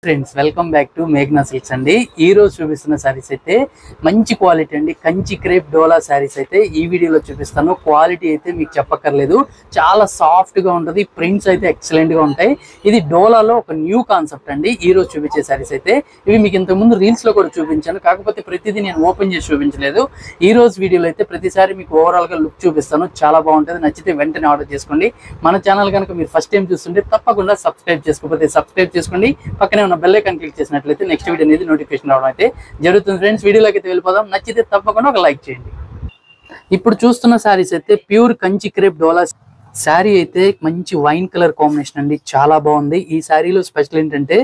Friends welcome back to మేఘ్నా silks అండి. ఈ రోజు చూపిస్తున్న శారీస్ అయితే మంచి క్వాలిటీ అండి. కంచి క్రేప్ డోలా శారీస్ అయితే ఈ వీడియోలో చూపిస్తాను. క్వాలిటీ అయితే మీకు చెప్పక్కర్లేదు, చాలా సాఫ్ట్ గా ఉంటుంది. ప్రింట్స్ అయితే ఎక్సలెంట్ గా ఉంటాయి. ఇది డోలాలో ఒక న్యూ కాన్సెప్ట్ అండి. ఈ రోజు చూపించే శారీస్ అయితే ఇవి మీకు ఇంతకు ముందు రీల్స్ లో కూడా చూపించాను, కాకపోతే ప్రతిదీ నేను ఓపెన్ చేసి చూపించలేదు. ఈ రోజు వీడియోలో అయితే ప్రతిసారి మీకు ఓవరాల్ గా లుక్ చూపిస్తాను. చాలా బాగుంటుంది. నచ్చితే వెంటనే ఆర్డర్ చేసుకోండి. మన ఛానల్ కనుక మీరు ఫస్ట్ టైం చూస్తుంటే తప్పకుండా సబ్స్క్రైబ్ చేసుకోకపోతే సబ్స్క్రైబ్ చేసుకోండి. పక్కనే బెల్ ఐకాన్ క్లిక్ చేసినట్లయితే నెక్స్ట్ వీడియో అనేది నోటిఫికేషన్ రావడం అయితే జరుగుతుంది. ఫ్రెండ్స్ వీడియోలోకి అయితే వెళ్ళిపోదాం. నచ్చితే తప్పకుండా ఒక లైక్ చేయండి. ఇప్పుడు చూస్తున్న శారీస్ అయితే ప్యూర్ కంచి క్రేప్ డోలా శారీ అయితే మంచి వైన్ కలర్ కాంబినేషన్ అండి, చాలా బాగుంది. ఈ శారీలో స్పెషల్ ఏంటంటే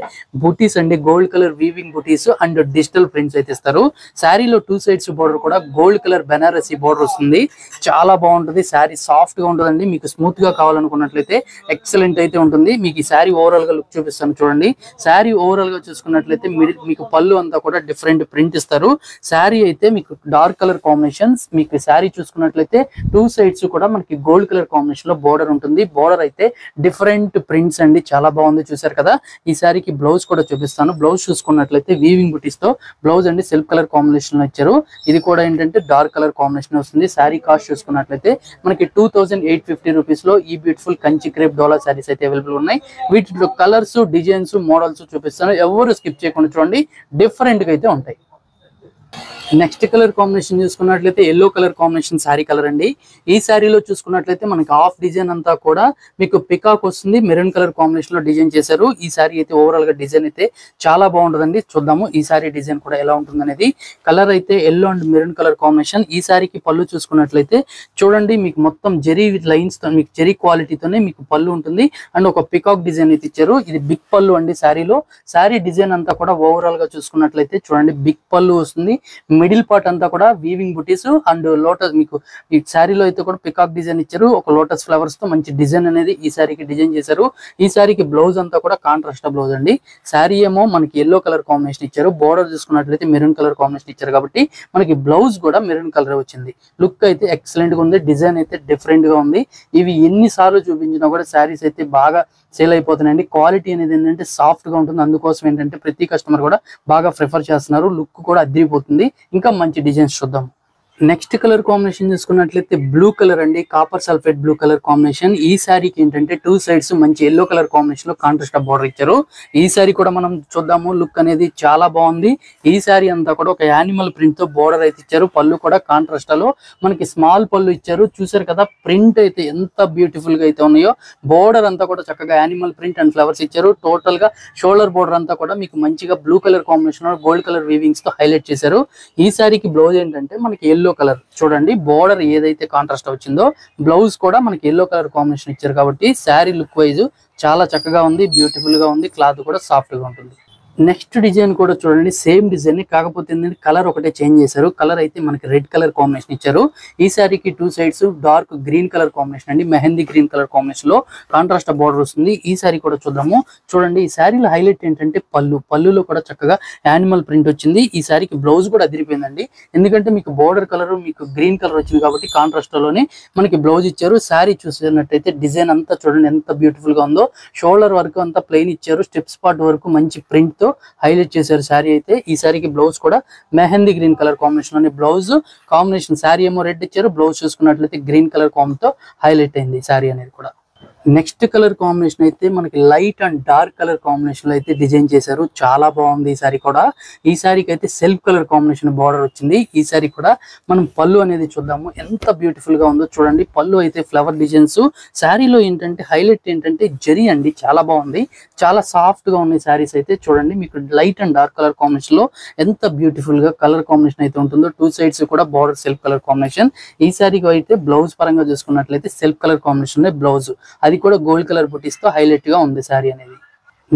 బూటీస్ అండి, గోల్డ్ కలర్ వీవింగ్ బూటీస్ అండ్ డిజిటల్ ప్రింట్స్ అయితే ఇస్తారు. శారీలో టూ సైడ్స్ బోర్డర్ కూడా గోల్డ్ కలర్ బెనారసీ బోర్డర్ వస్తుంది. చాలా బాగుంటుంది. శారీ సాఫ్ట్ గా ఉంటుందండి. మీకు స్మూత్ గా కావాలనుకున్నట్లయితే ఎక్సలెంట్ అయితే ఉంటుంది. మీకు ఈ శారీ ఓవరాల్ గా లుక్ చూపిస్తాను చూడండి. శారీ ఓవరాల్ గా చూసుకున్నట్లయితే మీకు పళ్ళు అంతా కూడా డిఫరెంట్ ప్రింట్ ఇస్తారు. శారీ అయితే మీకు డార్క్ కలర్ కాంబినేషన్స్. మీకు శారీ చూసుకున్నట్లయితే టూ సైడ్స్ కూడా మనకి గోల్డ్ కలర్ కాంబినేషన్ లో బోర్డర్ ఉంటుంది. బోర్డర్ అయితే డిఫరెంట్ ప్రింట్స్ అండి, చాలా బాగుంది. చూసారు కదా. ఈ శారీకి బ్లౌజ్ కూడా చూపిస్తాను. బ్లౌజ్ చూసుకున్నట్లయితే వీవింగ్ బుటీస్ తో బ్లౌజ్ అండి సెల్ఫ్ కలర్ కాంబినేషన్ లో ఇచ్చారు. ఇది కూడా ఏంటంటే డార్క్ కలర్ కాంబినేషన్ వస్తుంది. శారీ కాస్ట్ చూసుకున్నట్లయితే మనకి 2850 రూపీస్ లో ఈ బ్యూటిఫుల్ కంచి క్రేప్ డోలా శారీస్ అయితే అవైలబుల్ ఉన్నాయి. వీటిలో కలర్స్, డిజైన్స్, మోడల్స్ చూపిస్తాను. ఎవరు స్కిప్ చేయకుండా చూడండి, డిఫరెంట్ గా అయితే ఉంటాయి. నెక్స్ట్ కలర్ కాంబినేషన్ చూసుకున్నట్లయితే yellow colour combination sari colour అండి. ఈ శారీలో చూసుకున్నట్లయితే మనకి హాఫ్ డిజైన్ అంతా కూడా మీకు పికాక్ వస్తుంది. మెరూన్ కలర్ కాంబినేషన్ లో డిజైన్ చేశారు. ఈ శారీ అయితే ఓవరాల్ గా డిజైన్ అయితే చాలా బాగుంటుందండి. చూద్దాము ఈ శారీ డిజైన్ కూడా ఎలా ఉంటుంది అనేది. కలర్ అయితే yellow and maroon colour combination. ఈ శారీకి పళ్ళు చూసుకున్నట్లయితే చూడండి, మీకు మొత్తం జెరీ విత్ లైన్స్ తో మీకు జెరీ క్వాలిటీతోనే మీకు పళ్ళు ఉంటుంది. అండ్ ఒక పికాక్ డిజైన్ అయితే ఇచ్చారు. ఇది బిగ్ పళ్ళు అండి. శారీలో శారీ డిజైన్ అంతా కూడా ఓవరాల్ గా చూసుకున్నట్లయితే చూడండి, బిగ్ పళ్ళు వస్తుంది. మిడిల్ పార్ట్ అంతా కూడా వీవింగ్ బుటీస్ అండ్ లోటస్, మీకు ఈ శారీలో అయితే కూడా పికాక్ డిజైన్ ఇచ్చారు. ఒక లోటస్ ఫ్లవర్స్ తో మంచి డిజైన్ అనేది ఈ శారీకి డిజైన్ చేశారు. ఈ శారీకి బ్లౌజ్ అంతా కూడా కాంట్రాస్ట్ బ్లౌజ్ అండి. శారీ ఏమో మనకి ఎల్లో కలర్ కాంబినేషన్ ఇచ్చారు. బోర్డర్ చూసుకున్నట్లయితే మెరూన్ కలర్ కాంబినేషన్ ఇచ్చారు కాబట్టి మనకి బ్లౌజ్ కూడా మెరూన్ కలర్ వచ్చింది. లుక్ అయితే ఎక్సలెంట్ గా ఉంది. డిజైన్ అయితే డిఫరెంట్ గా ఉంది. ఇవి ఎన్నిసార్లు చూపించినా కూడా శారీస్ అయితే బాగా సేల్ అయిపోతున్నాయండి. క్వాలిటీ అనేది ఏంటంటే సాఫ్ట్ గా ఉంటుంది. అందుకోసం ఏంటంటే ప్రతి కస్టమర్ కూడా బాగా ప్రిఫర్ చేస్తున్నారు. లుక్ కూడా అదిరిపోతుంది. ఇంకా మంచి డిజైన్స్ చూద్దాం. నెక్స్ట్ కలర్ కాంబినేషన్ చూసుకున్నట్లయితే బ్లూ కలర్ అండి, copper sulphate blue colour combination. ఈ శారీకి ఏంటంటే టూ సైడ్స్ మంచి ఎల్లో కలర్ కాంబినేషన్ లో కాంట్రాస్ట్ బోర్డర్ ఇచ్చారు. ఈ శారీ కూడా మనం చూద్దాము. లుక్ అనేది చాలా బాగుంది. ఈ శారీ అంతా కూడా ఒక యానిమల్ ప్రింట్ తో బోర్డర్ అయితే ఇచ్చారు. పళ్ళు కూడా కాంట్రాస్ట్ లో మనకి స్మాల్ పళ్ళు ఇచ్చారు. చూసారు కదా, ప్రింట్ అయితే ఎంత బ్యూటిఫుల్ గా అయితే ఉన్నాయో. బోర్డర్ అంతా కూడా చక్కగా యానిమల్ ప్రింట్ అండ్ ఫ్లవర్స్ ఇచ్చారు. టోటల్ గా షోల్డర్ బోర్డర్ అంతా కూడా మీకు మంచిగా బ్లూ కలర్ కాంబినేషన్ లో గోల్డ్ కలర్ వీవింగ్స్ తో హైలైట్ చేశారు. ఈ శారీకి బ్లౌజ్ ఏంటంటే మనకి ఎల్లో కలర్. చూడండి, బోర్డర్ ఏదైతే కాంట్రాస్ట్ వచ్చిందో బ్లౌజ్ కూడా మనకి ఎల్లో కలర్ కాంబినేషన్ ఇచ్చారు కాబట్టి శారీ లుక్ వైజ్ చాలా చక్కగా ఉంది, బ్యూటిఫుల్ గా ఉంది. క్లాత్ కూడా సాఫ్ట్ గా ఉంటుంది. నెక్స్ట్ డిజైన్ కూడా చూడండి, సేమ్ డిజైన్, కాకపోతే ఏంటంటే కలర్ ఒకటే చేంజ్ చేశారు. కలర్ అయితే మనకి రెడ్ కలర్ కాంబినేషన్ ఇచ్చారు. ఈ శారీకి two sides dark green colour combination అండి, మెహందీ గ్రీన్ కలర్ కాంబినేషన్ లో కాంట్రాస్ట్ బోర్డర్ వస్తుంది. ఈ శారీ కూడా చూద్దాము. చూడండి, ఈ శారీలో హైలైట్ ఏంటంటే పళ్ళులో కూడా చక్కగా యానిమల్ ప్రింట్ వచ్చింది. ఈ శారీకి బ్లౌజ్ కూడా అదిరిపోయిందండి. ఎందుకంటే మీకు బోర్డర్ కలర్ మీకు గ్రీన్ కలర్ వచ్చింది కాబట్టి కాంట్రాస్ట్ లోనే మనకి బ్లౌజ్ ఇచ్చారు. శారీ చూసినట్టయితే డిజైన్ అంతా చూడండి ఎంత బ్యూటిఫుల్ గా ఉందో. షోల్డర్ వరకు అంతా ప్లెయిన్ ఇచ్చారు. స్టెప్స్ పార్ట్ వరకు మంచి ప్రింట్ తో హైలైట్ చేశారు శారీ అయితే. ఈ శారీకి బ్లౌజ్ కూడా మెహందీ గ్రీన్ కలర్ కాంబినేషన్ అని బ్లౌజ్ కాంబినేషన్. శారీ ఏమో రెడ్ ఇచ్చారు, బ్లౌజ్ చూసుకున్నట్లయితే గ్రీన్ కలర్ కాంబినేషన్ తో హైలైట్ అయింది శారీ అనేది కూడా. నెక్స్ట్ కలర్ కాంబినేషన్ అయితే మనకి light and dark colour combination లో అయితే డిజైన్ చేశారు. చాలా బాగుంది ఈ శారీ కూడా. ఈ శారీకి అయితే సెల్ఫ్ కలర్ కాంబినేషన్ బార్డర్ వచ్చింది. ఈ శారీ కూడా మనం పళ్ళు అనేది చూద్దాము, ఎంత బ్యూటిఫుల్ గా ఉందో. చూడండి, పళ్ళు అయితే ఫ్లవర్ డిజైన్స్. శారీలో ఏంటంటే హైలైట్ ఏంటంటే జరీ అండి, చాలా బాగుంది. చాలా సాఫ్ట్ గా ఉన్నాయి శారీస్ అయితే. చూడండి, మీకు light and dark colour combination లో ఎంత బ్యూటిఫుల్ గా కలర్ కాంబినేషన్ అయితే ఉంటుందో. టూ సైడ్స్ కూడా బార్డర్ సెల్ఫ్ కలర్ కాంబినేషన్. ఈ శారీకి అయితే బ్లౌజ్ పరంగా చూసుకున్నట్లయితే సెల్ఫ్ కలర్ కాంబినేషన్ బ్లౌజ్, అది కూడా గోల్డ్ కలర్ బుటీస్ తో హైలైట్ గా ఉంది శారీ అనేది.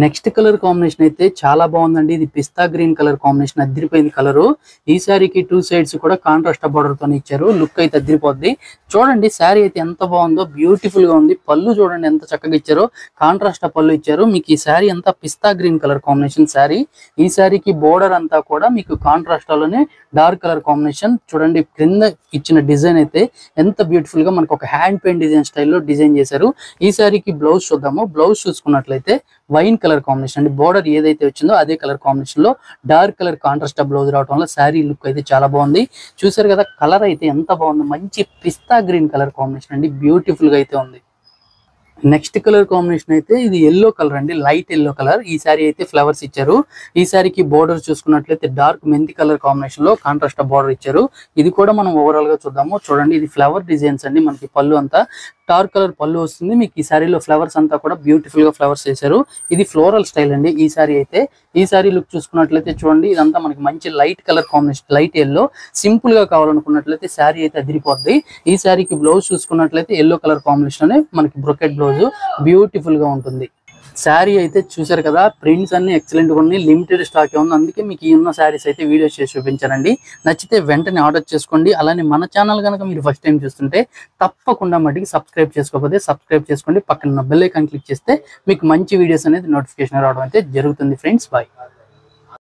నెక్స్ట్ కలర్ కాంబినేషన్ అయితే చాలా బాగుందండి. ఇది పిస్తా గ్రీన్ కలర్ కాంబినేషన్, అదిరిపోయింది కలరు. ఈ శారీకి టూ సైడ్స్ కూడా కాంట్రాస్ట్ బార్డర్ తో ఇచ్చారు. లుక్ అయితే అదిరిపోద్ది. చూడండి, శారీ అయితే ఎంత బాగుందో, బ్యూటిఫుల్ గా ఉంది. పళ్ళు చూడండి ఎంత చక్కగా ఇచ్చారో, కాంట్రాస్ట్ పళ్ళు ఇచ్చారు. మీకు ఈ శారీ అంతా పిస్తా గ్రీన్ కలర్ కాంబినేషన్ శారీ. ఈ శారీకి బోర్డర్ అంతా కూడా మీకు కాంట్రాస్ట్ లోనే డార్క్ కలర్ కాంబినేషన్. చూడండి, క్రింద ఇచ్చిన డిజైన్ అయితే ఎంత బ్యూటిఫుల్ గా మనకు ఒక హ్యాండ్ పెయింట్ డిజైన్ స్టైల్లో డిజైన్ చేశారు. ఈ శారీకి బ్లౌజ్ చూద్దాము. బ్లౌజ్ చూసుకున్నట్లయితే వైన్ కలర్ కాంబినేషన్ అండి. బోర్డర్ ఏదైతే వచ్చిందో అదే కలర్ కాంబినేషన్ లో డార్క్ కలర్ కాంట్రాస్ట్ బ్లౌజ్ రావడం వల్ల శారీ లుక్ అయితే చాలా బాగుంది. చూసారు కదా కలర్ అయితే ఎంత బాగుంది, మంచి పిస్తా గ్రీన్ కలర్ కాంబినేషన్ అండి, బ్యూటిఫుల్ గా అయితే ఉంది. నెక్స్ట్ కలర్ కాంబినేషన్ అయితే ఇది ఎల్లో కలర్ అండి, లైట్ ఎల్లో కలర్. ఈ సారీ అయితే ఫ్లవర్స్ ఇచ్చారు. ఈ సారీకి బోర్డర్ చూసుకున్నట్లయితే డార్క్ మెంతి కలర్ కాంబినేషన్ లో కాంట్రాస్ట్ బోర్డర్ ఇచ్చారు. ఇది కూడా మనం ఓవరాల్ గా చూద్దాము. చూడండి ఇది ఫ్లవర్ డిజైన్స్ అండి. మనకి పళ్ళు అంతా డార్క్ కలర్ పళ్ళు వస్తుంది. మీకు ఈ సారీలో ఫ్లవర్స్ అంతా కూడా బ్యూటిఫుల్ గా ఫ్లవర్స్ చేశారు. ఇది ఫ్లోరల్ స్టైల్ అండి ఈ సారీ అయితే. ఈ సారీ లుక్ చూసుకున్నట్లయితే చూడండి ఇదంతా మనకి మంచి light colour combination, light yellow. Simple గా కావాలనుకున్నట్లయితే శారీ అయితే అదిరిపోద్ది. ఈ శారీకి బ్లౌజ్ చూసుకున్నట్లయితే ఎల్లో కలర్ కాంబినేషన్ అనే మనకి బ్రొకెట్ బ్లౌజ్ బ్యూటిఫుల్ గా ఉంటుంది. శారీ అయితే చూసారు కదా, ప్రింట్స్ అన్ని ఎక్సలెంట్ గా ఉన్నాయి, లిమిటెడ్ స్టాక్ ఉంది. అందుకే మీకు ఈ ఉన్న శారీస్ అయితే వీడియో చేసి చూపించానండి. నచ్చితే వెంటనే ఆర్డర్ చేసుకోండి. అలానే మన ఛానల్ కనుక మీరు ఫస్ట్ టైం చూస్తుంటే తప్పకుండా మటుకి సబ్స్క్రైబ్ చేసుకోకపోతే సబ్స్క్రైబ్ చేసుకోండి. పక్కన బెల్ ఐకాన్ క్లిక్ చేస్తే మీకు మంచి వీడియోస్ అనేది నోటిఫికేషన్ రావడం అయితే జరుగుతుంది ఫ్రెండ్స్. బాయ్.